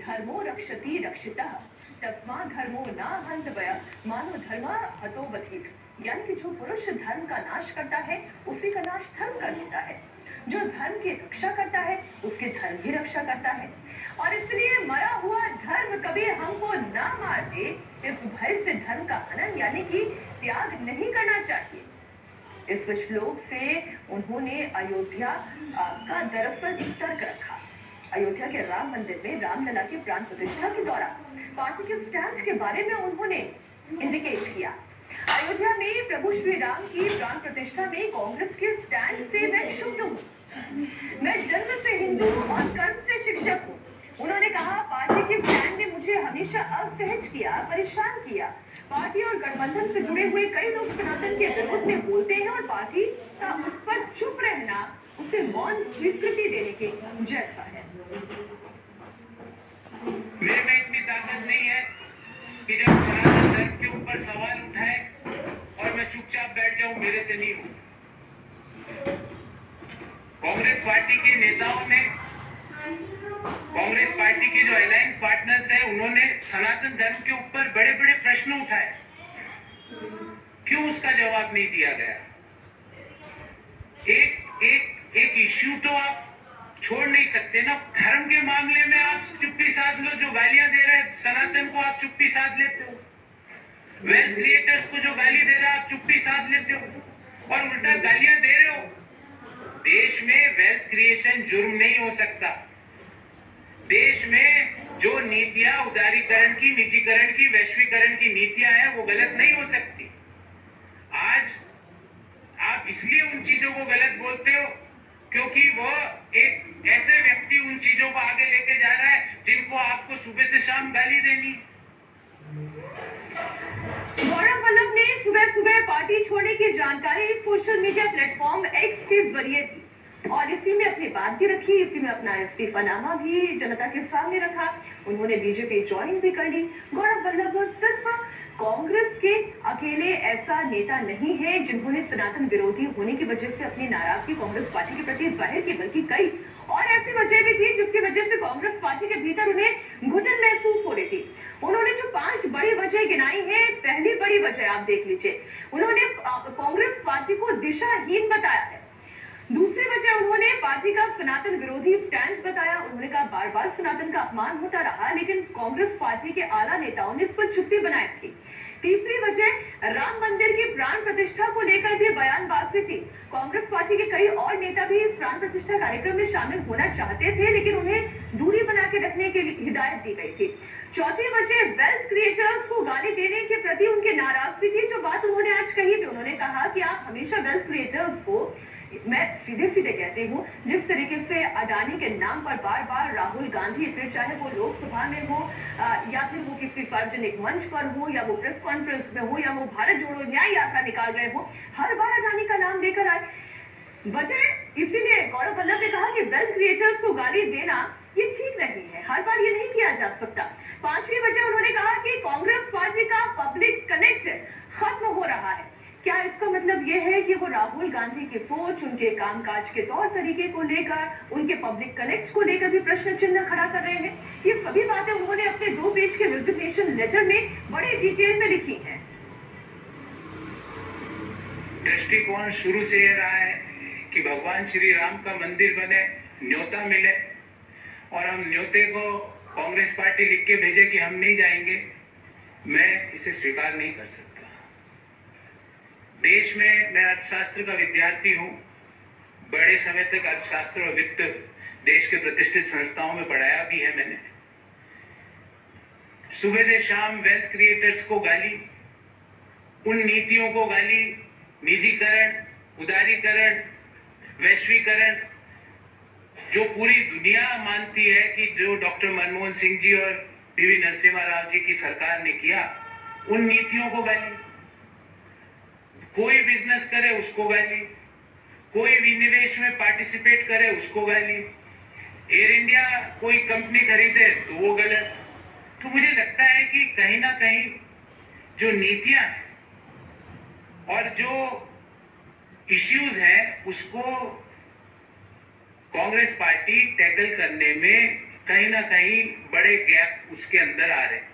धर्मो रक्षति रक्षितः तस्मात् धर्मो न हन्तव्य मानो धर्मा हतो बधीत। यानी कि जो पुरुष धर्म का नाश करता है उसी का नाश धर्म कर देता है, जो धर्म की रक्षा करता है उसके धर्म की रक्षा करता है। और इसलिए मरा हुआ धर्म कभी हमको ना मार दे, इस भय से धर्म का हनन यानी कि त्याग नहीं करना चाहिए। इस श्लोक से उन्होंने अयोध्या का दरअसल एक तर्क रखा। अयोध्या के राम मंदिर में रामलला की प्राण प्रतिष्ठा के दौरान पार्टी के स्टैंड के बारे में उन्होंने इंडिकेट किया। अयोध्या में प्रभु श्री राम की प्राण प्रतिष्ठा में कांग्रेस के स्टैंड से मैं क्षुब्ध हूँ। मैं जन्म से हिंदू और कर्म से शिक्षक हूँ। उन्होंने कहा, पार्टी के स्टैंड ने मुझे हमेशा असहज किया, परेशान किया। पार्टी और गठबंधन से जुड़े हुए कई लोग सनातन के विरोध में बोलते हैं और पार्टी का उस पर चुप रहना उसे मौन स्वीकृति देने के जैसा है। मेरे में इतनी ताकत नहीं है कि जब सनातन धर्म के ऊपर सवाल उठाए और मैं चुपचाप बैठ जाऊं, मेरे से नहीं हो। कांग्रेस पार्टी के नेताओं ने, कांग्रेस पार्टी के जो अलायंस पार्टनर्स हैं, उन्होंने सनातन धर्म के ऊपर बड़े बड़े प्रश्न उठाए। क्यों उसका जवाब नहीं दिया गया? एक इश्यू तो आप छोड़ नहीं सकते ना। धर्म के मामले में आप चुप्पी साध लो, जो गालियां दे रहे हैं सनातन को आप चुप्पी साध लेते हो। वेल्थ क्रिएटर्स को जो गाली दे रहा है आप चुप्पी साध लेते हो और उल्टा गालियां दे रहे हो। देश में वेल्थ क्रिएशन जुर्म नहीं हो सकता। देश में जो नीतियां उदारीकरण की, निजीकरण की, वैश्वीकरण की नीतियां हैं वो गलत नहीं हो सकती। आज आप इसलिए उन चीजों को गलत बोलते हो क्योंकि वो एक ऐसे व्यक्ति उन चीजों को आगे लेके जा रहा है जिनको आपको सुबह से शाम गाली देनी। गौरव वल्लभ ने सुबह सुबह पार्टी छोड़ने की जानकारी सोशल मीडिया प्लेटफॉर्म एक्स के जरिए दी और इसी में अपनी बात भी रखी, इसी में अपना इस्तीफानामा भी जनता के सामने रखा। उन्होंने बीजेपी ज्वाइन भी कर ली। गौरव वल्लभ सिर्फ कांग्रेस के अकेले ऐसा नेता नहीं है जिन्होंने सनातन विरोधी होने की वजह से अपनी नाराजगी कांग्रेस पार्टी के प्रति जाहिर की, बल्कि कई और ऐसी वजह भी थी जिसकी वजह से कांग्रेस पार्टी के भीतर उन्हें घुटन महसूस हो रही थी। उन्होंने जो 5 बड़ी वजह गिनाई है, पहली बड़ी वजह आप देख लीजिए, उन्होंने कांग्रेस पार्टी को दिशाहीन बताया है। दूसरी वजह उन्होंने पार्टी का सनातन विरोधी स्टैंड बताया। उन्होंने कहा बार बार सनातन का अपमान होता रहा लेकिन कांग्रेस पार्टी के आला नेताओं ने इस पर चुप्पी बनाई थी। तीसरी वजह राम मंदिर की प्राण प्रतिष्ठा को लेकर भी बयानबाजी थी। कांग्रेस पार्टी के कई और नेता भी इस प्राण प्रतिष्ठा कार्यक्रम में शामिल होना चाहते थे लेकिन उन्हें दूरी बना के रखने की हिदायत दी गई थी। चौथी वजह वेल्थ क्रिएटर्स को गाली देने के प्रति उनकी नाराजगी थी। जो बात उन्होंने आज कही थी, उन्होंने कहा कि आप हमेशा वेल्थ क्रिएटर्स को, मैं सीधे सीधे कहती हूँ, जिस तरीके से अडानी के नाम पर बार बार राहुल गांधी, फिर चाहे वो लोकसभा में हो या फिर वो किसी सार्वजनिक मंच पर हो या वो प्रेस कॉन्फ्रेंस में हो या वो भारत जोड़ो न्याय यात्रा निकाल रहे हो, हर बार अडानी का नाम लेकर आए। वजह इसीलिए गौरव वल्लभ ने कहा कि वेल्थ क्रिएटर्स को गाली देना ये ठीक नहीं है, हर बार ये नहीं किया जा सकता। पांचवी वजह उन्होंने कहा कि कांग्रेस पार्टी का पब्लिक कनेक्ट खत्म हो रहा है। क्या इसका मतलब यह है कि वो राहुल गांधी की सोच, उनके कामकाज के तौर तरीके को लेकर, उनके पब्लिक कनेक्ट को लेकर भी प्रश्न चिन्ह खड़ा कर रहे हैं? ये सभी बातें उन्होंने अपने 2 पेज के रेजिग्नेशन लेटर में बड़े डिटेल में लिखी हैं। दृष्टिकोण शुरू से ये रहा है कि भगवान श्री राम का मंदिर बने, न्योता मिले और हम न्योते को कांग्रेस पार्टी लिख के भेजे कि हम नहीं जाएंगे। मैं इसे स्वीकार नहीं कर सकता। देश में मैं अर्थशास्त्र का विद्यार्थी हूं। बड़े समय तक अर्थशास्त्र और वित्त देश के प्रतिष्ठित संस्थाओं में पढ़ाया भी है मैंने। सुबह से शाम वेल्थ क्रिएटर्स को गाली, उन नीतियों को गाली, निजीकरण, उदारीकरण, वैश्वीकरण, जो पूरी दुनिया मानती है कि जो डॉक्टर मनमोहन सिंह जी और पीवी नरसिम्हा राव जी की सरकार ने किया, उन नीतियों को गाली। कोई बिजनेस करे उसको गाली, कोई विनिवेश में पार्टिसिपेट करे उसको गाली, एयर इंडिया कोई कंपनी खरीदे तो वो गलत। तो मुझे लगता है कि कहीं ना कहीं जो नीतियां हैं और जो इश्यूज हैं उसको कांग्रेस पार्टी टैकल करने में कहीं ना कहीं बड़े गैप उसके अंदर आ रहे हैं।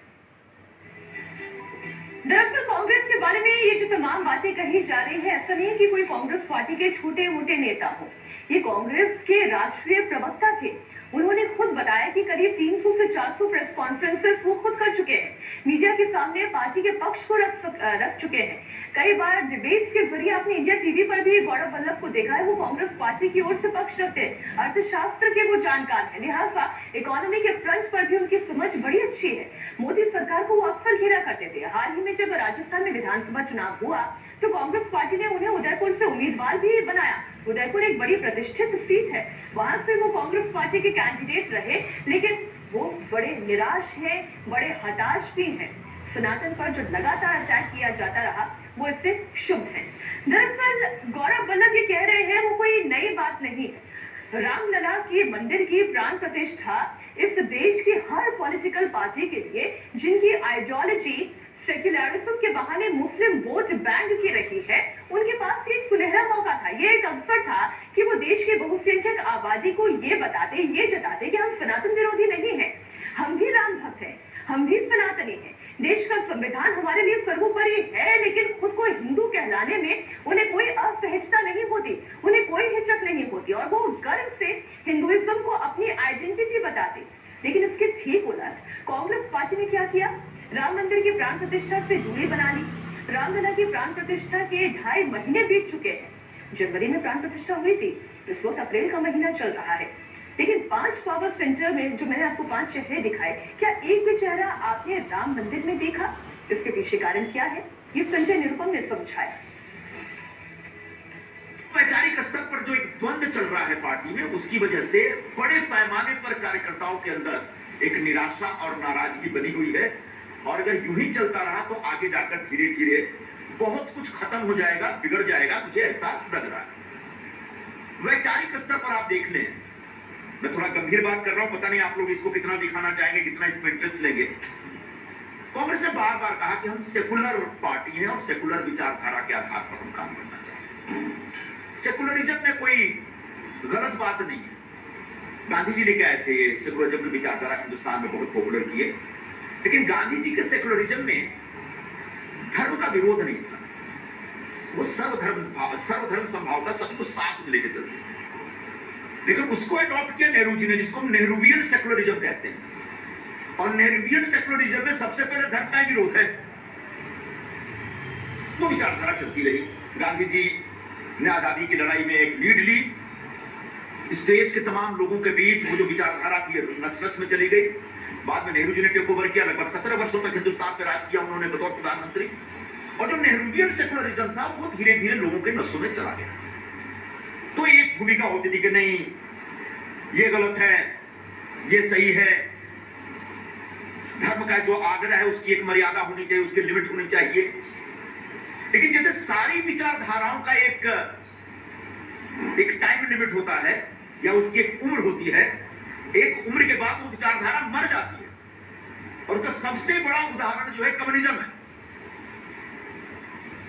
दरअसल कांग्रेस के बारे में ये जो तमाम बातें कही जा रही है, ऐसा नहीं है कि कोई कांग्रेस पार्टी के छोटे मोटे नेता हो। ये कांग्रेस के राष्ट्रीय प्रवक्ता थे। उन्होंने खुद बताया कि करीब 300 से 400 प्रेस कॉन्फ्रेंसेस वो खुद कर चुके हैं। मीडिया के सामने पार्टी के पक्ष को रख चुके हैं। कई बार डिबेट्स के जरिए आपने इंडिया टीवी पर भी गौरव वल्लभ को देखा है। वो कांग्रेस पार्टी की ओर से पक्ष रखते हैं। अर्थशास्त्र के वो जानकार है, लिहाजा इकोनॉमी के फ्रंट पर भी उनकी समझ बड़ी अच्छी है। मोदी सरकार को वो अक्सर घेरा करते थे। हाल ही में जब राजस्थान में विधानसभा चुनाव हुआ तो कांग्रेस पार्टी ने उन्हें उदयपुर से उम्मीदवार भी बनाया। उदयपुर एक बड़ी प्रतिष्ठित सीट है, वहां से वो कांग्रेस पार्टी के कैंडिडेट रहे, लेकिन वो बड़े निराश हैं, बड़े हताश भी हैं। सनातन पर जो लगातार अटैक किया जाता रहा वो इससे शुभ है। दरअसल गौरव वल्लभ ये कह रहे हैं वो कोई नई बात नहीं है। रामलला के मंदिर की प्राण प्रतिष्ठा इस देश की हर पॉलिटिकल पार्टी के लिए, जिनकी आइडियोलॉजी सेक्युलरिज्म के बहाने मुस्लिम वोट बैंक की रही है, उनके पास ये एक सुनहरा मौका था, ये एक अवसर था कि वो देश की बहुसंख्यक आबादी को ये जताते कि हम सनातन विरोधी नहीं हैं, हम भी राम भक्त हैं, हम भी सनातनी हैं। देश का संविधान हमारे लिए सर्वोपरि है, लेकिन खुद को हिंदू कहलाने में उन्हें कोई असहजता नहीं होती, उन्हें कोई हिचक नहीं होती और वो गर्व से हिंदुइज्म को अपनी आइडेंटिटी बताते। लेकिन इसके ठीक उलट कांग्रेस पार्टी ने क्या किया? राम मंदिर की प्राण प्रतिष्ठा से दूरी बना ली। रामलला की प्राण प्रतिष्ठा के 2.5 महीने बीत चुके हैं। जनवरी में प्राण प्रतिष्ठा हुई थी, इस वक्त अप्रैल का महीना चल रहा है, लेकिन 5 पावर सेंटर में जो मैंने आपको 5 चेहरे दिखाए, क्या एक भी चेहरा आपने राम मंदिर में देखा? इसके पीछे कारण क्या है, ये संजय निरुपम ने समझाया। वैचारिक स्तर पर जो एक द्वंद्व चल रहा है पार्टी में, उसकी वजह से बड़े पैमाने पर कार्यकर्ताओं के अंदर एक निराशा और नाराजगी बनी हुई है। और अगर यूं ही चलता रहा तो आगे जाकर धीरे धीरे बहुत कुछ खत्म हो जाएगा, बिगड़ जाएगा, मुझे ऐसा लग रहा है। वैचारिक स्तर पर आप देख लें, मैं थोड़ा गंभीर बात कर रहा हूं, पता नहीं आप लोग इसको कितना दिखाना चाहेंगे, कितना इसमें इंटरेस्ट लेंगे। कांग्रेस ने बार बार कहा कि हम सेकुलर पार्टी हैं और सेकुलर विचारधारा के आधार पर हम काम करना चाहते हैं। सेकुलरिज्म में कोई गलत बात नहीं है। गांधी जी लेके आए थे सेकुलरिज्म की विचारधारा, हिंदुस्तान में बहुत पॉपुलर किए, लेकिन गांधी जी के सेकुलरिज्म में धर्म का विरोध नहीं था। वो सर्वधर्म संभावता सबको साथ में लेके चलते थे। लेकिन उसको अडॉप्ट किया नेहरू जी ने, जिसको हम नेहरूवियन सेकुलरिज्म कहते हैं। और नेहरूवियन सेकुलरिज्म में सबसे पहले धर्म का विरोध है। वो विचारधारा चलती रही। गांधी जी ने आजादी की लड़ाई में एक लीड ली। इस देश के तमाम लोगों के बीच वो जो विचारधारा की नस नस में चली गई। बाद में नेहरू जी ने टेक ओवर किया, लगभग 17 वर्षों तक हिंदुस्तान पर राज किया उन्होंने बतौर प्रधानमंत्री। और जो नेहरूवियन सेकुलरिज्म था वो धीरे धीरे लोगों के नसों में चला गया। तो एक भूमिका होती थी कि नहीं, ये गलत है, ये सही है, धर्म का जो आग्रह है उसकी एक मर्यादा होनी चाहिए, उसकी लिमिट होनी चाहिए। लेकिन जैसे सारी विचारधाराओं का एक टाइम लिमिट होता है या उसकी एक उम्र होती है, एक उम्र के बाद वो विचारधारा मर जाती है। और उसका सबसे बड़ा उदाहरण जो है कम्युनिज्म है।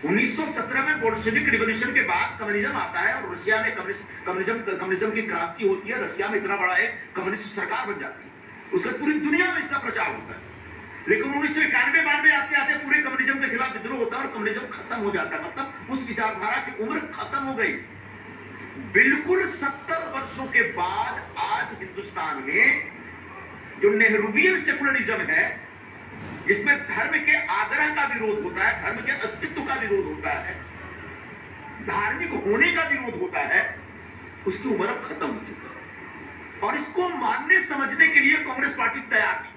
1917 में बोल्शेविक रिवॉल्यूशन के बाद कम्युनिज्म आता है और रशिया में कम्युनिज्म की क्रांति होती है। रशिया में इतना बड़ा एक कम्युनिस्ट सरकार बन जाती है, उसका पूरी दुनिया में इसका प्रचार होता है। लेकिन 1991-92 आते आते पूरे कम्युनिज्म के खिलाफ विद्रोह होता है और कम्युनिज्म खत्म हो जाता है। मतलब उस विचारधारा की उम्र खत्म हो गई। बिल्कुल 70 वर्षों के बाद आज हिंदुस्तान में जो नेहरूवियन सेकुलरिज्म है, जिसमें धर्म के आग्रह का विरोध होता है, धर्म के अस्तित्व का विरोध होता है, धार्मिक होने का विरोध होता है, उसकी उम्र अब खत्म हो चुकी है। और इसको मानने समझने के लिए कांग्रेस पार्टी तैयार नहीं।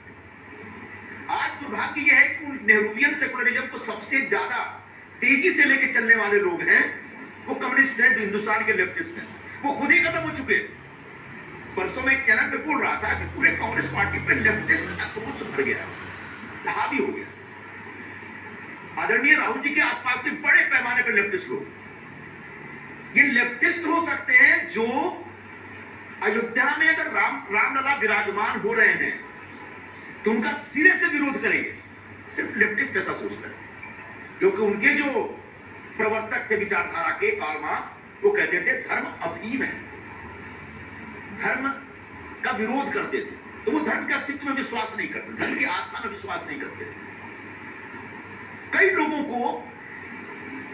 आज दुर्भाग्य यह है कि नेहरूवियन सेकुलरिज्म को सबसे ज्यादा तेजी से लेकर चलने वाले लोग हैं वो कम्युनिस्ट हैं, जो हिंदुस्तान के लेफ्टिस्ट हैं। वो खुद ही खत्म हो चुके हैं। परसों में एक चैनल पे बोल रहा था कि पूरे कांग्रेस पार्टी पे लेफ्टिस्ट अप्रोच भर गया, हावी हो गया। आदरणीय राहुल जी के आसपास के बड़े पैमाने पर लेफ्टिस्ट लोग, ये लेफ्टिस्ट हो सकते हैं जो अयोध्या में अगर रामलला विराजमान हो रहे हैं तो उनका सिरे से विरोध करेंगे। सिर्फ लेफ्टिस्ट ऐसा सोचता है, क्योंकि उनके जो प्रवर्तक थे विचारधारा के, कार्ल मार्क्स, वो कहते थे धर्म अभीम है, धर्म का विरोध करते थे। तो वो धर्म के अस्तित्व में विश्वास नहीं करते, धर्म की आस्था में विश्वास नहीं करते। कई लोगों को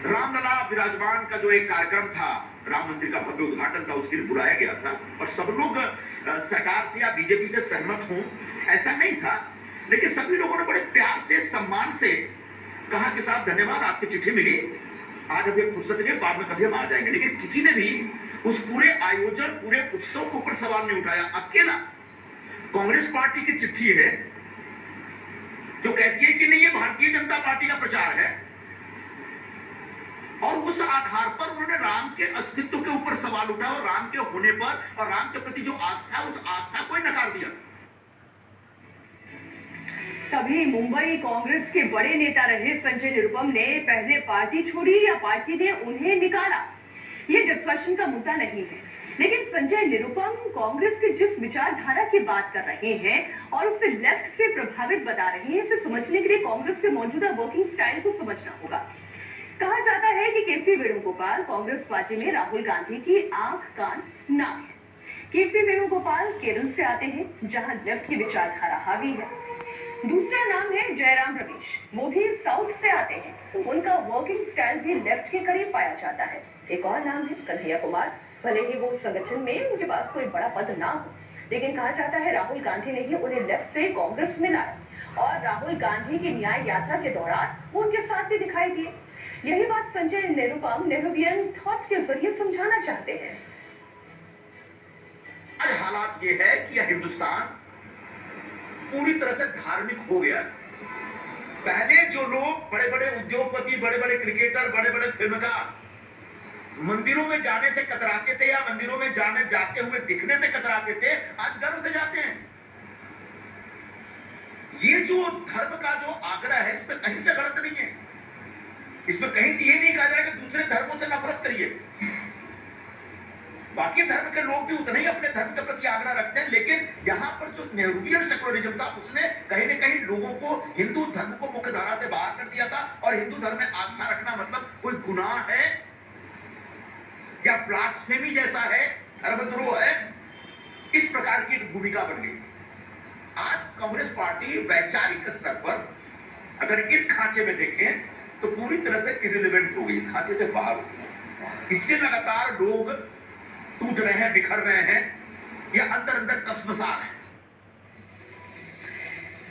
रामलला विराजमान का जो एक कार्यक्रम था, राम मंदिर का भव्य उद्घाटन था, उसके लिए बुलाया गया था और सब लोग सरकार से या बीजेपी से सहमत हों ऐसा नहीं था, लेकिन सभी लोगों ने बड़े प्यार से, सम्मान से कहा कि साहब धन्यवाद, आपकी चिट्ठी मिली, आज अभी फुर्सत नहीं, बाद में कभी हम आ जाएंगे। लेकिन किसी ने भी उस पूरे आयोजन, पूरे उत्सव के ऊपर सवाल नहीं उठाया। अकेला कांग्रेस पार्टी की चिट्ठी है जो कहती है कि नहीं, ये भारतीय जनता पार्टी का प्रचार है, और उस आधार पर उन्होंने राम के अस्तित्व के ऊपर सवाल उठाया और राम के होने पर और राम के प्रति जो आस्था, उस आस्था को ही नकार दिया। तभी मुंबई कांग्रेस के बड़े नेता रहे संजय निरुपम ने पहले पार्टी छोड़ी या पार्टी ने उन्हें निकाला, ये डिस्कशन का मुद्दा नहीं है। लेकिन संजय निरुपम कांग्रेस की जिस विचारधारा की बात कर रहे हैं और उसे लेफ्ट से प्रभावित बता रहे हैं, इसे समझने के लिए कांग्रेस के मौजूदा वर्किंग स्टाइल को समझना होगा। कहा जाता है कि केसी वेणुगोपाल कांग्रेस पार्टी में राहुल गांधी की आंख कान नाक है। केसी वेणुगोपाल केरल से आते हैं, जहां लेफ्ट की विचारधारा हावी है। दूसरा नाम है जयराम रमेश, वो भी साउथ से आते हैं, उनका वर्किंग स्टाइल भी लेफ्ट के करीब पाया जाता है। एक और नाम है कन्हैया कुमार, भले ही वो संगठन में उनके पास कोई बड़ा पद ना हो, लेकिन कहा जाता है राहुल गांधी ने ही उन्हें लेफ्ट से कांग्रेस में लाया और राहुल गांधी की न्याय यात्रा के दौरान वो उनके साथ भी दिखाई दिए। यही बात संजय निरुपम नेहरूवियन थॉट के जरिए समझाना चाहते हैं। आज हालात ये है कि यह हिंदुस्तान पूरी तरह से धार्मिक हो गया। पहले जो लोग बड़े बड़े उद्योगपति, बड़े बड़े क्रिकेटर, बड़े बड़े फिल्मकार मंदिरों में जाने से कतराते थे या मंदिरों में जाते हुए दिखने से कतराते थे, आज गर्व से जाते हैं। ये जो धर्म का जो आग्रह है, इसमें कहीं से गलत नहीं है। इसमें कहीं से ये नहीं कहा जाए कि दूसरे धर्मों से नफरत करिए। बाकी धर्म के लोग भी उतना ही अपने धर्म के प्रति आग्रह रखते हैं, लेकिन यहां पर जो नेहरूवियन सेकुलरिज्म था, उसने कहीं न कहीं लोगों को हिंदू धर्म को मुख्य धारा से बाहर कर दिया था। और हिंदू धर्म में आस्था रखना मतलब कोई गुनाह है या ब्लास्फेमी जैसा है, धर्मद्रोह है, इस प्रकार की एक भूमिका बन गई। आज कांग्रेस पार्टी वैचारिक स्तर पर अगर इस खांचे में देखें तो पूरी तरह से इरिलेवेंट हो गई, इस खांचे से बाहर हो गई। इसलिए लगातार लोग टूट रहे हैं, बिखर रहे हैं या अंदर अंदर कसमसा रहे हैं।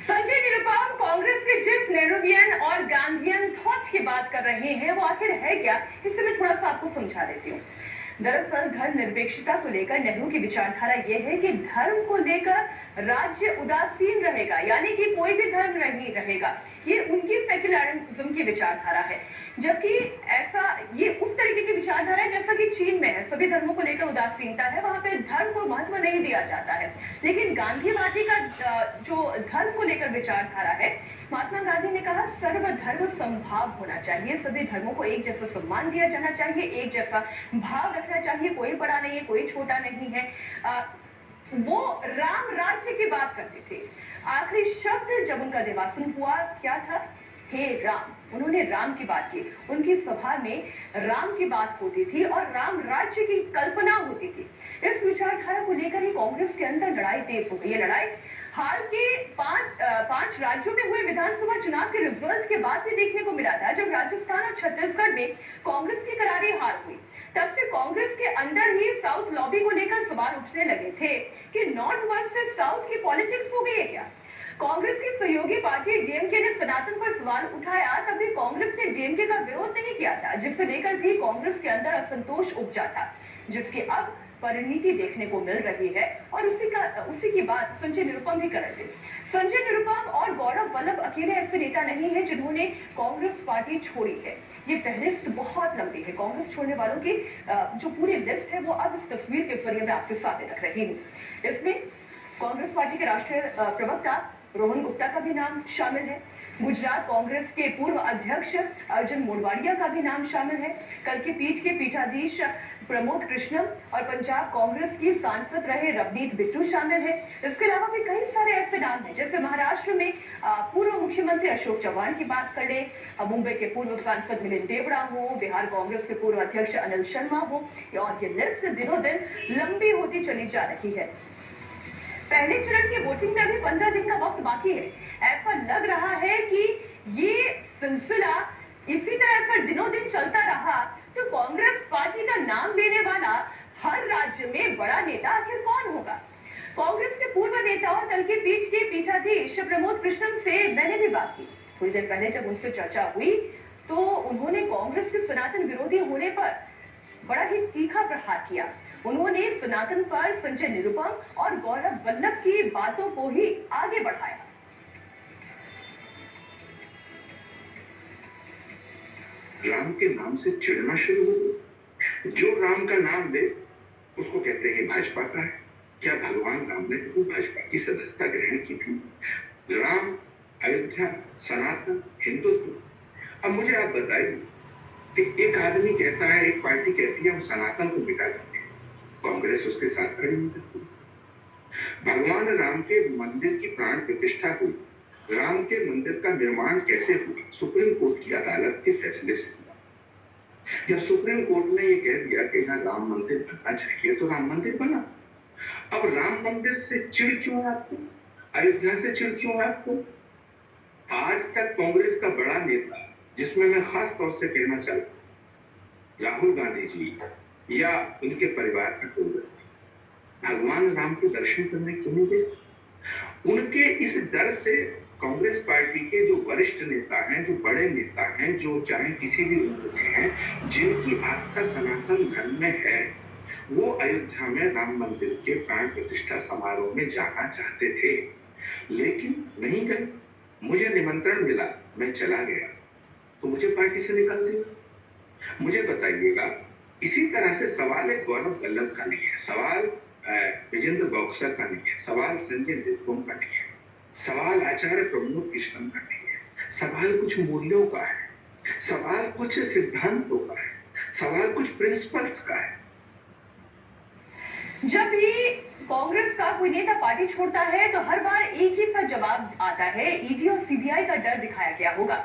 संजय निरुपम कांग्रेस के जिस नेहरूवियन और गांधीयन थॉट की बात कर रहे हैं, वो आखिर है क्या, इसे मैं थोड़ा सा आपको समझा देती हूँ। दरअसल धर्मनिरपेक्षता को लेकर नेहरू की विचारधारा यह है कि धर्म को लेकर राज्य उदासीन रहेगा, यानी कि कोई भी धर्म नहीं रहेगा। ये उनकी सेक्युलरिज्म की विचारधारा है, जबकि ऐसा ये उस तरीके की विचारधारा है जैसा कि चीन में है, सभी धर्मों को लेकर उदासीनता है, वहां पे धर्म को महत्व नहीं दिया जाता है। लेकिन गांधीवादी का जो धर्म को लेकर विचारधारा है, महात्मा गांधी ने कहा सर्वधर्म समभाव होना चाहिए, सभी धर्मों को एक जैसा सम्मान दिया जाना चाहिए, एक जैसा भाव रखना चाहिए, कोई बड़ा नहीं है, कोई छोटा नहीं है। वो राम राज्य की बात करते थे। आखिरी शब्द जब उनका देवासन हुआ क्या था? हे राम। उन्होंने राम की बात की, उनकी सभा में राम की बात होती थी और राम राज्य की कल्पना होती थी। इस विचारधारा को लेकर ही कांग्रेस के अंदर लड़ाई तेज हो गई। ये लड़ाई हाल के पांच राज्यों में हुए विधानसभा चुनाव के रिजल्ट्स के बाद भी देखने को मिला था, जब राजस्थान और छत्तीसगढ़ में कांग्रेस की करारी हार हुई। तब से कांग्रेस के अंदर ही साउथ लॉबी को लेकर सवाल उठने लगे थे कि नॉर्थ वर्सेस साउथ की पॉलिटिक्स हो गई है क्या। कांग्रेस की सहयोगी पार्टी डीएमके ने सनातन पर सवाल उठाया, तभी कांग्रेस ने डीएमके का विरोध नहीं किया था, जिससे लेकर भी कांग्रेस के अंदर असंतोष उपजा था, जिसकी अब परिणति देखने को मिल रही है। और उसी की बात संजय निरुपम भी कर रहे थे। संजय निरुपम और गौरव वल्लभ अकेले ऐसे नेता नहीं है जिन्होंने कांग्रेस पार्टी छोड़ी है। ये फहरिस्त बहुत लंबी है। कांग्रेस छोड़ने वालों की जो पूरी लिस्ट है वो अब इस तस्वीर के जरिए मैं आपके सामने रख रही हूँ। इसमें कांग्रेस पार्टी के राष्ट्रीय प्रवक्ता रोहन गुप्ता का भी नाम शामिल है, गुजरात कांग्रेस के पूर्व अध्यक्ष अर्जुन मोढवाडिया का भी नाम शामिल है, कल की पीठ के पीठाधीश प्रमोद कृष्णम और पंजाब कांग्रेस की सांसद रहे रवनीत बिट्टू शामिल है। इसके अलावा भी कई सारे ऐसे नाम हैं, जैसे महाराष्ट्र में पूर्व मुख्यमंत्री अशोक चव्हाण की बात कर ले, मुंबई के पूर्व सांसद मिलिंद देवड़ा हो, बिहार कांग्रेस के पूर्व अध्यक्ष अनिल शर्मा हो, और ये लिस्ट दिनों दिन लंबी होती चली जा रही है। पहले चरण की वोटिंग में अभी 15 दिन का वक्त बाकी है। ऐसा लग रहा है कि ये सिलसिला इसी तरह अगर दिनों दिन चलता रहा तो कांग्रेस पार्टी का नाम लेने वाला हर राज्य में बड़ा नेता आखिर कौन होगा? कांग्रेस के पूर्व नेता और दल की पीठ के पीठाधीश प्रमोद कृष्णम से मैंने भी बात की। थोड़ी देर पहले जब उनसे चर्चा हुई तो उन्होंने कांग्रेस के सनातन विरोधी होने पर बड़ा ही तीखा प्रहार किया। उन्होंने सनातन पर संजय निरुपम और गौरव वल्लभ की बातों को ही आगे बढ़ाया। राम के नाम से चिढ़ना शुरू हो गया। जो राम का नाम ले उसको कहते हैं भाजपा का है। क्या भगवान राम ने तो भाजपा की सदस्यता ग्रहण की थी? राम, अयोध्या, सनातन, हिंदुत्व। अब मुझे आप बताइए कि एक आदमी कहता है, एक पार्टी कहती है हम सनातन को मिटा देंगे, कांग्रेस उसके साथ खड़ी नहीं सकती। भगवान राम के मंदिर की प्राण प्रतिष्ठा हुई, राम के मंदिर का निर्माण कैसे हुआ? सुप्रीम कोर्ट की अदालत के फैसले से हुआ। जब सुप्रीम कोर्ट ने ये कह दिया कि यहाँ राम मंदिर बनना चाहिए तो राम मंदिर बना। अब राम मंदिर से चिढ़ क्यों है आपको? अयोध्या से चिढ़ क्यों है आपको? आज तक कांग्रेस का बड़ा नेता, जिसमें मैं खास तौर से कहना चाहता हूँ राहुल गांधी जी या उनके परिवार का कोई व्यक्ति, भगवान राम के दर्शन करने क्यों नहीं गए? उनके इस डर से कांग्रेस पार्टी के जो वरिष्ठ नेता हैं, जो बड़े नेता हैं, जो चाहे किसी भी उम्र के हैं, जिनकी आस्था सनातन धर्म में है, वो अयोध्या में राम मंदिर के प्राण प्रतिष्ठा समारोह में जाना चाहते थे, लेकिन नहीं गए। मुझे निमंत्रण मिला, मैं चला गया, तो मुझे पार्टी से निकाल दिया। मुझे बताइएगा, इसी तरह से सवाल है गौरव वल्लभ का नहीं है, सवाल विजेंद्र बॉक्सर का नहीं है, सवाल संजय निरुपम का नहीं है, सवाल आचार्य प्रमोद कृष्णम का नहीं है, सवाल कुछ मूल्यों का है, सवाल कुछ सिद्धांतों का है, सवाल कुछ प्रिंसिपल्स का है। जब भी कांग्रेस का कोई नेता पार्टी छोड़ता है तो हर बार एक ही सा जवाब आता है, ईडी और सीबीआई का डर दिखाया गया होगा।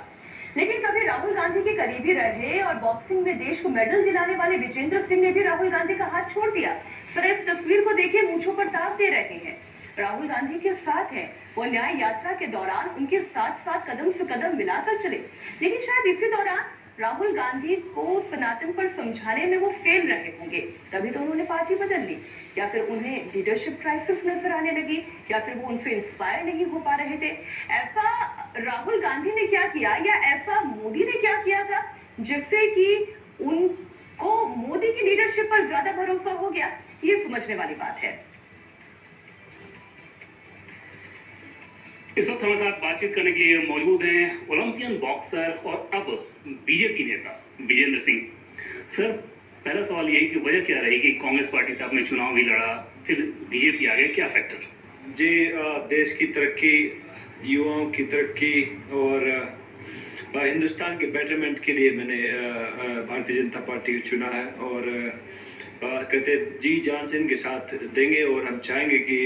लेकिन कभी राहुल गांधी के करीबी रहे और बॉक्सिंग में देश को मेडल दिलाने वाले विजेंद्र सिंह ने भी राहुल गांधी का हाथ छोड़ दिया। फिर इस तस्वीर को देखिए, मूंछों पर ताव दे रहे हैं, राहुल गांधी के साथ हैं। वो न्याय यात्रा के दौरान उनके साथ साथ कदम से कदम मिलाकर चले, लेकिन शायद इसी दौरान राहुल गांधी को सनातन पर समझाने में वो फेल रहे होंगे, तभी तो उन्होंने पार्टी बदल ली। या फिर उन्हें लीडरशिप क्राइसिस नजर आने लगी, या फिर वो उनसे इंस्पायर नहीं हो पा रहे थे। ऐसा राहुल गांधी ने क्या किया या ऐसा मोदी ने क्या किया था जिससे कि उनको मोदी की लीडरशिप पर ज्यादा भरोसा हो गया? ये समझने वाली बात है। इस वक्त हमारे साथ बातचीत करने के लिए मौजूद हैं ओलंपियन बॉक्सर और अब बीजेपी नेता विजेंद्र सिंह। सर, पहला सवाल यही कि वजह क्या रही कि कांग्रेस पार्टी से आपने चुनाव भी लड़ा, फिर बीजेपी आ गए, क्या फैक्टर? जी, देश की तरक्की, युवाओं की तरक्की और हिंदुस्तान के बेटरमेंट के लिए मैंने भारतीय जनता पार्टी को चुना है और कहते जी जान से इनके साथ देंगे और हम चाहेंगे कि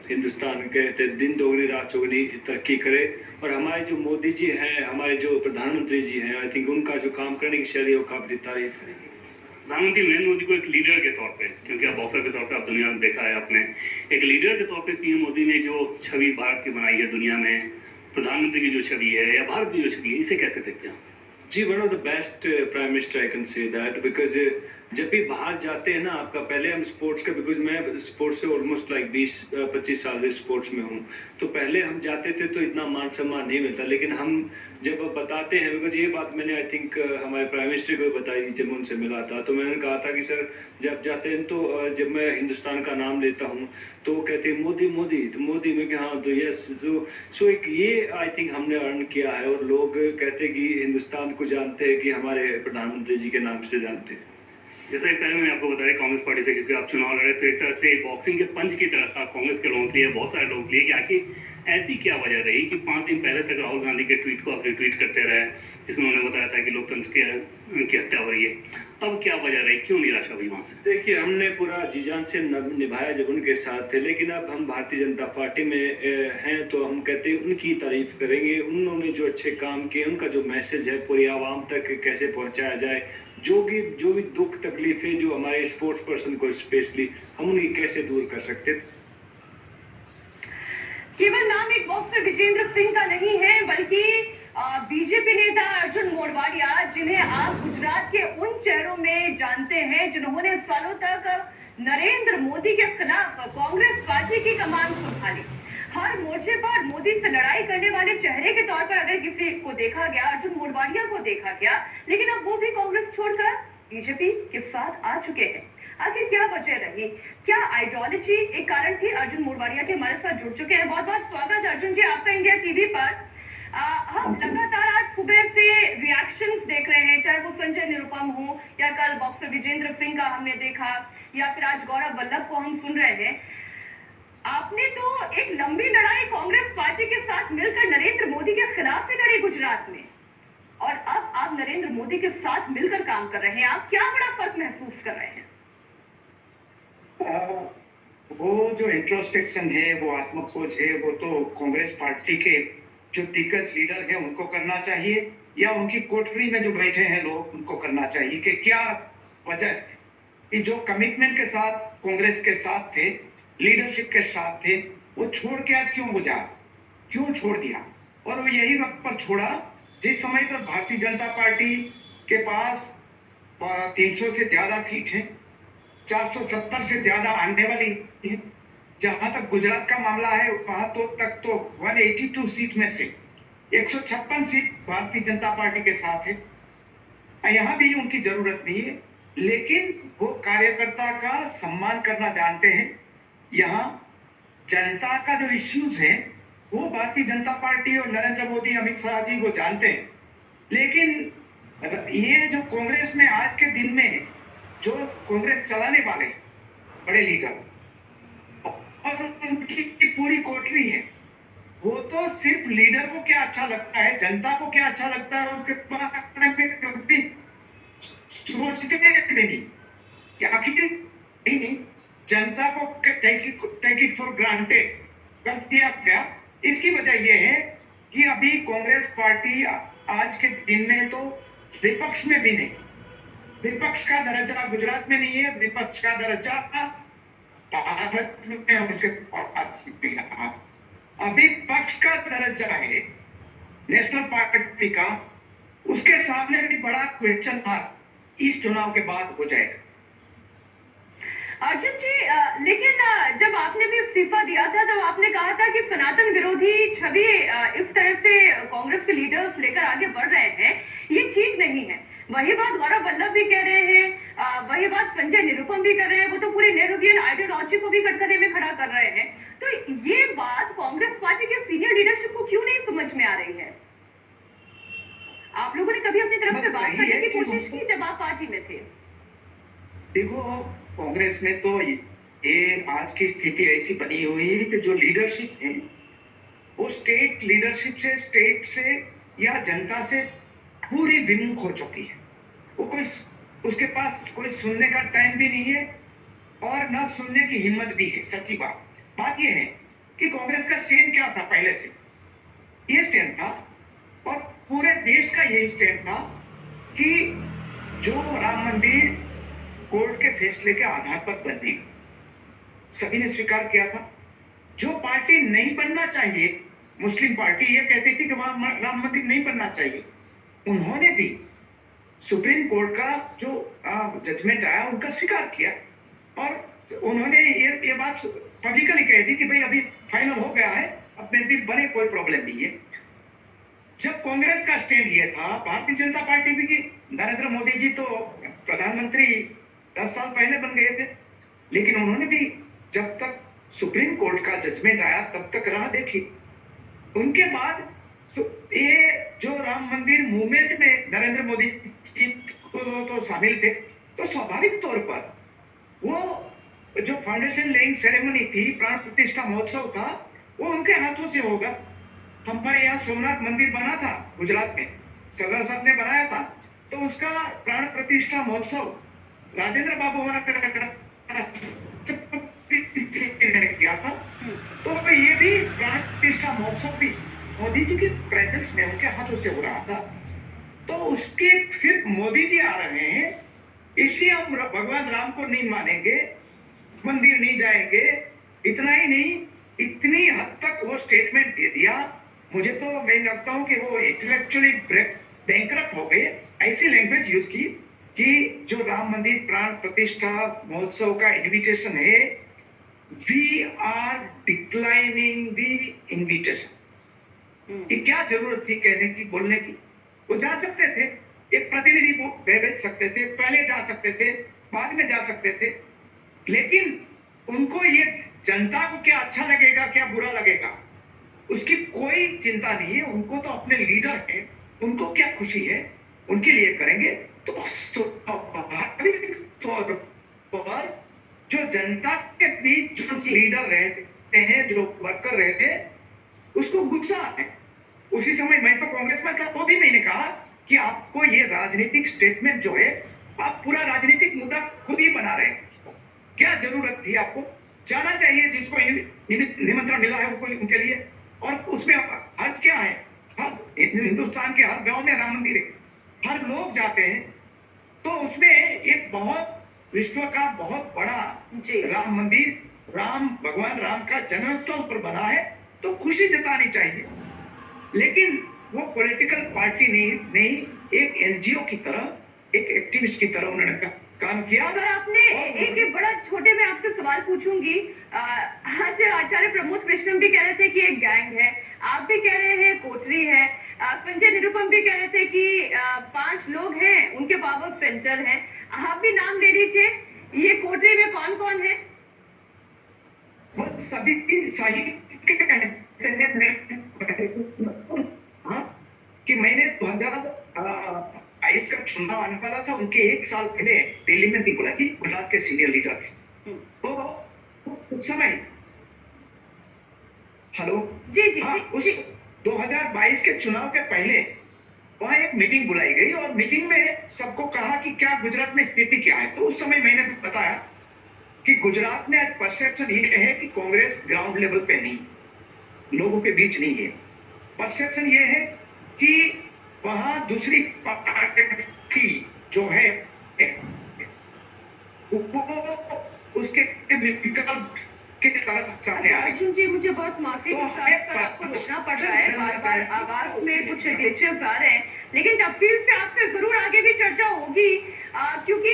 हिंदुस्तान कहते दिन दोगुनी रात चौगुनी तरक्की करे। और हमारे जो मोदी जी हैं, हमारे जो प्रधानमंत्री जी हैं, आई थिंक उनका जो काम करने की शैली है वो काबिल तारीफ है। प्रधानमंत्री नरेंद्र मोदी को एक लीडर के तौर पे, क्योंकि आप बॉक्सर के तौर पे आप दुनिया में देखा है आपने, एक लीडर के तौर पे पीएम मोदी ने जो छवि भारत की बनाई है दुनिया में, प्रधानमंत्री की जो छवि है या भारत की जो छवि है, इसे कैसे देखते हैं? जी, one of the best prime minister I can say that, because जब भी बाहर जाते हैं ना, आपका पहले हम स्पोर्ट्स का, बिकॉज मैं स्पोर्ट्स से ऑलमोस्ट लाइक 20-25 साल से स्पोर्ट्स में हूँ, तो पहले हम जाते थे तो इतना मान सम्मान नहीं मिलता, लेकिन हम जब बताते हैं, बिकॉज ये बात मैंने आई थिंक हमारे प्राइम मिनिस्टर को बताई जब उनसे मिला था, तो मैंने कहा था कि सर जब जाते हैं तो जब मैं हिंदुस्तान का नाम लेता हूँ तो कहते हैं मोदी मोदी, तो मोदी में कि हाँ तो यस, सो एक ये आई थिंक हमने अर्न किया है और लोग कहते हैं कि हिंदुस्तान को जानते हैं कि हमारे प्रधानमंत्री जी के नाम से जानते हैं। जैसा कि पहले मैंने आपको बताया कांग्रेस पार्टी से, क्योंकि आप चुनाव लड़े तो एक तरह से बॉक्सिंग के पंच की तरह था कांग्रेस के लोगों के लिए, बहुत सारे लोगों के लिए, कि आखिर ऐसी क्या वजह रही कि 5 दिन पहले तक राहुल गांधी के ट्वीट को आप रिट्वीट करते रहे, जिसमें उन्होंने बताया था कि लोकतंत्र की हत्या हो रही है। अब क्या वजह रही, क्यों निराशा हुई वहां से? देखिए, हमने पूरा जीजान से निभाया जब उनके साथ थे, लेकिन अब हम भारतीय जनता पार्टी में हैं तो हम कहते हैं उनकी तारीफ करेंगे। उन्होंने जो अच्छे काम किए, उनका जो मैसेज है पूरी आवाम तक कैसे पहुंचाया जाए, जो भी दुख तकलीफें जो हमारे स्पोर्ट्स पर्सन को स्पेशली, हम उन्हें कैसे दूर कर सकते। केवल नाम एक बॉक्सर विजेंद्र सिंह का नहीं है, बल्कि बीजेपी नेता अर्जुन मोढवाडिया, जिन्हें आप गुजरात के उन चेहरों में जानते हैं जिन्होंने सालों तक नरेंद्र मोदी के खिलाफ कांग्रेस पार्टी की कमान संभाली। हर मोर्चे पर मोदी से लड़ाई करने वाले चेहरे के तौर पर अगर किसी को देखा गया, अर्जुन मोढवाडिया को देखा गया, लेकिन अब वो भी कांग्रेस छोड़कर बीजेपी के साथ आ चुके हैं। आखिर क्या वजह रही? क्या आइडियोलॉजी एक कारण थी? अर्जुन मोढवाडिया के हमारे साथ जुड़ चुके हैं। बहुत बहुत स्वागत अर्जुन जी आपका इंडिया टीवी पर। हम लगातार आज सुबह से रिएक्शंस देख रहे हैं, चाहे वो संजय निरुपम हो या कल बॉक्सर विजेंद्र सिंह का हमने देखा, या फिर आज गौरव वल्लभ को हम सुन रहे हैं। आपने तो एक लंबी लड़ाई कांग्रेस पार्टी के साथ मिलकर नरेंद्र मोदी के खिलाफ ही लड़ी गुजरात में, और अब आप नरेंद्र मोदी के साथ मिलकर काम कर रहे हैं। आप क्या बड़ा फर्क महसूस कर रहे हैं? वो जो इंट्रोस्पेक्शन है, वो आत्मखोज है, वो तो कांग्रेस पार्टी के जो दिग्गज लीडर हैं उनको करना चाहिए, या उनकी कोठरी में जो बैठे हैं लोग उनको करना चाहिए कि क्या वजह कि जो कमिटमेंट के साथ कांग्रेस के साथ थे, लीडरशिप के साथ थे, वो छोड़ के आज क्यों छोड़ दिया? और वो यही वक्त पर छोड़ा जिस समय पर भारतीय जनता पार्टी के पास 300 से ज्यादा सीट है, 470 से ज्यादा आने वाली है। जहां तक गुजरात का मामला है वहां तक तो 182 सीट में से 156 सीट भारतीय जनता पार्टी के साथ है। यहाँ भी उनकी जरूरत नहीं है, लेकिन वो कार्यकर्ता का सम्मान करना जानते हैं। यहाँ जनता का जो इश्यूज है वो भारतीय जनता पार्टी और नरेंद्र मोदी, अमित शाह जी वो जानते हैं। लेकिन ये जो कांग्रेस में आज के दिन में जो कांग्रेस चलाने वाले बड़े लीडर और उनकी पूरी कोठरी है, वो तो सिर्फ लीडर को क्या अच्छा लगता है, जनता को क्या अच्छा लगता है उसके बारे में कभी सोचते नहीं कि आखिर नहीं जनता को टेक इट फॉर ग्रांटेड कर दिया गया। इसकी वजह यह है कि अभी कांग्रेस पार्टी आज के दिन में तो विपक्ष में भी नहीं, विपक्ष का दर्जा गुजरात में नहीं है, विपक्ष का दर्जा भारत में उसके पास अभी पक्ष का दर्जा है नेशनल पार्टी का। उसके सामने भी बड़ा क्वेश्चन था, इस चुनाव के बाद हो जाएगा। अर्जुन जी, लेकिन जब आपने भी इस्तीफा दिया था तब आपने कहा था कि सनातन विरोधी छवि इस तरह से कांग्रेस के लीडर्स लेकर आगे बढ़ रहे हैं, ये ठीक नहीं है। वही बात गौरव वल्लभ भी कह रहे हैं, वही बात संजय निरुपम भी कर रहे हैं। वो तो पूरे नेहरूवियन आइडियोलॉजी को भी कटघरे में खड़ा कर रहे हैं। तो ये बात कांग्रेस पार्टी के सीनियर लीडरशिप को क्यों नहीं समझ में आ रही है? आप लोगों ने कभी अपनी तरफ से बात करने की कोशिश की जब आप पार्टी में थे? देखो, कांग्रेस में तो ये आज की स्थिति ऐसी बनी हुई है कि जो लीडरशिप है वो स्टेट लीडरशिप से, स्टेट से या जनता से पूरी विमुख हो चुकी है। वो कोई उसके पास कोई सुनने का टाइम भी नहीं है और ना सुनने की हिम्मत भी है। सच्ची बात यह है कि कांग्रेस का स्टैंड क्या था पहले से, ये स्टैंड था और पूरे देश का यही स्टैंड था कि जो राम मंदिर कोर्ट के फैसले के आधार पर बने, सभी ने स्वीकार किया था। जो पार्टी नहीं बनना चाहिए, मुस्लिम पार्टी ये कहती थी कि वहां राम मंदिर नहीं बनना चाहिए, उन्होंने भी सुप्रीम कोर्ट का जो जजमेंट आया उनका स्वीकार किया और उन्होंने ये बात पब्लिकली कह दी कि भाई अभी फाइनल हो गया है, अब मंदिर बने, कोई प्रॉब्लम नहीं है। जब कांग्रेस का स्टैंड ये था, भारतीय जनता पार्टी भी की, नरेंद्र मोदी जी तो प्रधानमंत्री 10 साल पहले बन गए थे, लेकिन उन्होंने भी जब तक सुप्रीम कोर्ट का जजमेंट आया तब तक राह देखी। उनके बाद ये जो राम मंदिर मूवमेंट में नरेंद्र मोदी जी तो शामिल थे, तो स्वाभाविक तौर पर वो जो फाउंडेशन लेइंग सेरेमनी थी, प्राण प्रतिष्ठा महोत्सव था, वो उनके हाथों से होगा। हमारे यहाँ सोमनाथ मंदिर बना था गुजरात में, सरदार साहब ने बनाया था, तो उसका प्राण प्रतिष्ठा महोत्सव राजेंद्र बाबू किया था। तो ये भी प्राण प्रतिष्ठा महोत्सव भी मोदी जी के प्रेजेंस में उनके हाथों से हो रहा था। तो उसके सिर्फ मोदी जी आ रहे हैं, इसलिए हम भगवान राम को नहीं मानेंगे, मंदिर नहीं जाएंगे। इतना ही नहीं, इतनी हद तक वो स्टेटमेंट दे दिया, मुझे तो मैं लगता हूं कि वो इंटेलेक्चुअली बैंकरप्ट हो गए। ऐसी लैंग्वेज यूज की कि जो राम मंदिर प्राण प्रतिष्ठा महोत्सव का इनविटेशन है, we are declining the invitation. कि क्या जरूरत थी कहने की, बोलने की? वो जा सकते थे, एक प्रतिनिधि को भेज सकते थे, पहले जा सकते थे, बाद में जा सकते थे, लेकिन उनको ये जनता को क्या अच्छा लगेगा, क्या बुरा लगेगा, उसकी कोई चिंता नहीं है। उनको तो अपने लीडर हैं, उनको क्या खुशी है, उनके लिए करेंगे। तो स्वाभाविक तौर पर जो जनता के बीच जो लीडर रहते हैं, जो वर्कर रहते हैं, उसको गुस्सा है। उसी समय मैं तो कांग्रेस में था, तो भी मैंने कहा कि आपको ये राजनीतिक स्टेटमेंट जो है, आप पूरा राजनीतिक मुद्दा खुद ही बना रहे हैं। क्या जरूरत थी आपको? जाना चाहिए जिसको निमंत्रण मिला है उनके लिए। और उसमें हर्ज क्या है? हर हिंदुस्तान के हर गांव में राम मंदिर है, हर लोग जाते हैं, तो उसमें एक बहुत विश्व का बहुत बड़ा राम मंदिर, भगवान राम का जन्मस्थल पर बना है, तो खुशी जतानी चाहिए। लेकिन वो पॉलिटिकल पार्टी नहीं, एक एनजीओ की तरह, एक एक्टिविस्ट की तरह उन्होंने काम किया। सर, आपने एक बड़ा छोटे में आपसे सवाल पूछूंगी। आज आचार्य प्रमोद कृष्णम भी कह रहे थे कि एक गैंग है, आप भी कह रहे हैं कोठरी है, संजय निरुपम भी कह रहे थे कि 5 लोग हैं, उनके पावर सेंटर है। आप भी नाम ले लीजिए, ये कोठरी में कौन कौन है? वो सभी सही कि मैंने 2022 का चुनाव आने वाला था, उनके 1 साल पहले दिल्ली में भी बोला कि गुजरात के सीनियर लीडर थे। तो उस समय हेलो जी। उस 2022 के चुनाव के पहले वहां एक मीटिंग बुलाई गई और मीटिंग में सबको कहा कि क्या गुजरात में स्थिति क्या है। तो उस समय मैंने बताया कि गुजरात में आज परसेप्शन ये है कि कांग्रेस ग्राउंड लेवल पे नहीं, लोगों के बीच नहीं है। परसेप्शन ये है कि वहां दूसरी पार्टी जो है उसके विकल्प की तरफ सामने आ रही है। अर्जुन जी, मुझे बहुत माफी के साथ आपको रोकना पड़ रहा है, बार-बार आवाज में कुछ ग्लिचेस आ रहे हैं, लेकिन तफसील से आपसे जरूर आगे भी चर्चा होगी, क्योंकि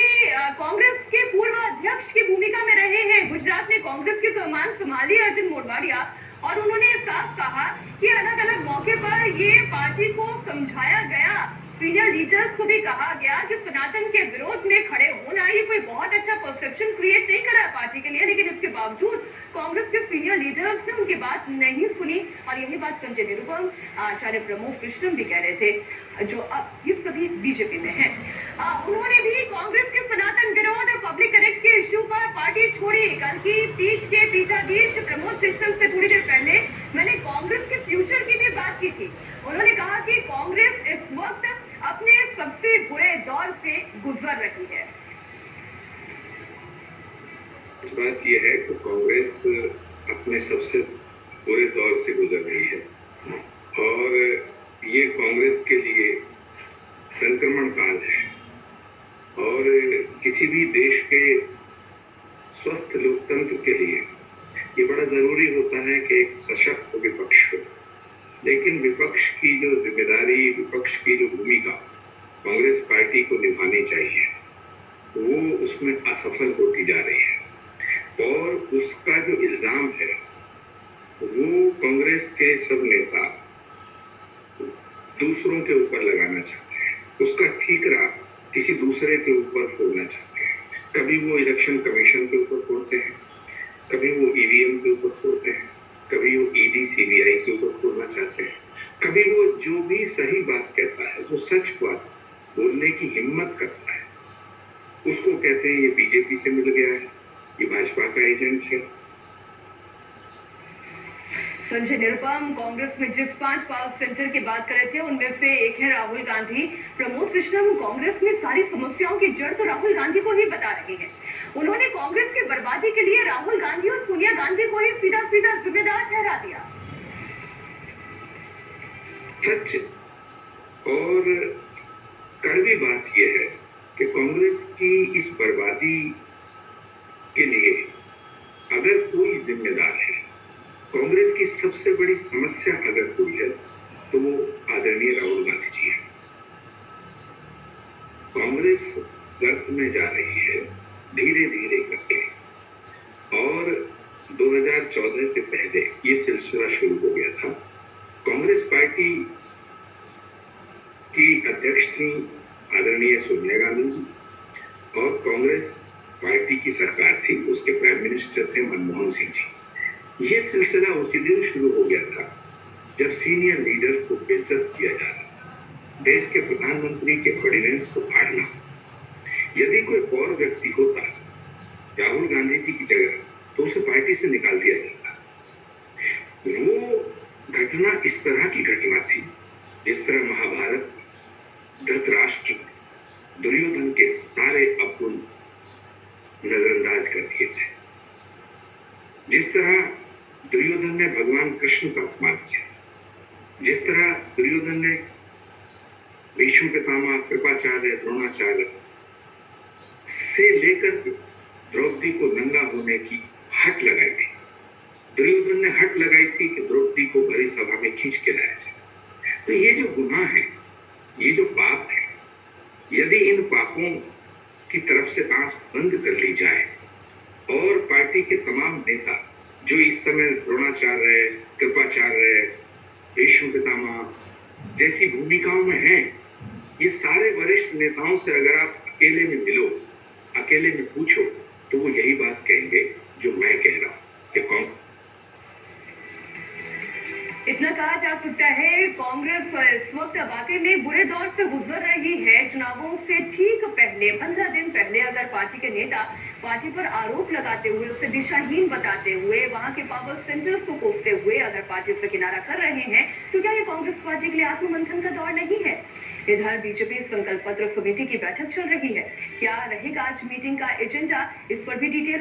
कांग्रेस के पूर्व अध्यक्ष की भूमिका में रहे हैं, गुजरात में कांग्रेस की कमान संभाली अर्जुन मोढवाडिया, और उन्होंने साफ कहा कि अलग अलग मौके पर ये पार्टी को समझाया गया, सीनियर लीडर्स को भी कहा गया कि सनातन के विरोध में खड़े होना ये कोई बहुत अच्छा परसेप्शन क्रिएट नहीं करा है पार्टी के लिए, लेकिन इसके बावजूद कांग्रेस के सीनियर लीडर्स ने उनकी बात नहीं सुनी। और यही बात संजय निरुपम, आचार्य प्रमोद कृष्णम भी कह रहे थे, जो अब ये सभी बीजेपी में हैं। उन्होंने भी कांग्रेस के सनातन विरोध और पब्लिक कनेक्ट के इश्यू पर पार्टी छोड़ी। कल की पीठ के पीठाधीश प्रमोद कृष्णम से थोड़ी देर पहले मैंने कांग्रेस के फ्यूचर की भी बात की थी। उन्होंने कहा कि कांग्रेस इस वक्त अपने सबसे बुरे दौर से गुजर रही है। बात यह है कि कांग्रेस अपने सबसे बुरे दौर से गुजर रही है और ये कांग्रेस के लिए संक्रमण काल है और किसी भी देश के स्वस्थ लोकतंत्र के लिए ये बड़ा जरूरी होता है कि एक सशक्त विपक्ष हो। लेकिन विपक्ष की जो जिम्मेदारी, विपक्ष की जो भूमिका कांग्रेस पार्टी को निभानी चाहिए, वो उसमें असफल होती जा रही है और उसका जो इल्जाम है वो कांग्रेस के सब नेता दूसरों के ऊपर लगाना चाहते हैं, उसका ठीकरा किसी दूसरे के ऊपर फोड़ना चाहते हैं। कभी वो इलेक्शन कमीशन के ऊपर फोड़ते हैं, कभी वो ईवीएम के ऊपर फोड़ते हैं, कभी वो ईडी सीबीआई के ऊपर फोड़ना चाहते हैं, कभी वो जो भी सही बात कहता है, जो सच बात बोलने की हिम्मत करता है, उसको कहते हैं ये बीजेपी से मिल गया है, ये भाजपा का एजेंट है। संजय निरुपम कांग्रेस में जिस 5 पावर सेंटर की बात कर रहे थे उनमें से एक है राहुल गांधी। प्रमोद कृष्णम कांग्रेस में सारी समस्याओं की जड़ तो राहुल गांधी को ही बता रहे हैं। उन्होंने कांग्रेस की बर्बादी के लिए राहुल गांधी और सोनिया गांधी को ही सीधा सीधा जिम्मेदार ठहरा दिया। सच और कड़वी बात यह है कि कांग्रेस की इस बर्बादी के लिए अगर कोई जिम्मेदार है कांग्रेस की सबसे बड़ी समस्या अगर कोई है तो वो आदरणीय राहुल गांधी जी है। कांग्रेस गर्त में जा रही है धीरे धीरे करके, और 2014 से पहले ये सिलसिला शुरू हो गया था। कांग्रेस पार्टी की अध्यक्ष थी आदरणीय सोनिया गांधी जी, और कांग्रेस पार्टी की सरकार थी, उसके प्राइम मिनिस्टर थे मनमोहन सिंह जी। ये सिलसिला उसी दिन शुरू हो गया था जब सीनियर लीडर को बेइज्जत किया जा रहा था, देश के प्रधानमंत्री के ऑर्डिनेंस को फाड़ना। यदि कोई और व्यक्ति होता राहुल गांधी जी की जगह, तो उसे पार्टी से निकाल दिया जाता। वो घटना इस तरह की घटना थी जिस तरह महाभारत धृतराष्ट्र दुर्योधन के सारे अवगुण नजरअंदाज कर दिए थे। जिस तरह दुर्योधन ने भगवान कृष्ण का अपमान किया, जिस तरह दुर्योधन ने भीष्म पितामह, कृपाचार्य, द्रोणाचार्य से लेकर द्रौपदी को नंगा होने की हट लगाई थी। दुर्योधन ने हट लगाई थी कि द्रौपदी को भरी सभा में खींच के लाया जाए। तो ये जो गुनाह है, ये जो पाप है, यदि इन पापों की तरफ से आंख बंद कर ली जाए और पार्टी के तमाम नेता जो इस समय द्रोणाचार्य, कृपाचार्य, भीष्म पितामह जैसी भूमिकाओं में हैं, ये सारे वरिष्ठ नेताओं से अगर आप अकेले में मिलो, अकेले में पूछो, तो वो यही बात कहेंगे जो मैं कह रहा हूं कि कौन। इतना कहा जा सकता है कांग्रेस इस वक्त वाकई में बुरे दौर से गुजर रही है। चुनावों से ठीक पहले 15 दिन पहले अगर पार्टी के नेता पार्टी पर आरोप लगाते हुए, उसे दिशाहीन बताते हुए, वहां के पावर सेंटर्स को कोसते हुए अगर पार्टी से किनारा कर रहे हैं, तो क्या ये कांग्रेस पार्टी के लिए आत्ममंथन का दौर नहीं है? इधर बीजेपी संकल्प पत्र समिति की बैठक चल रही है। क्या रहेगा आज मीटिंग का एजेंडा, इस पर भी डिटेल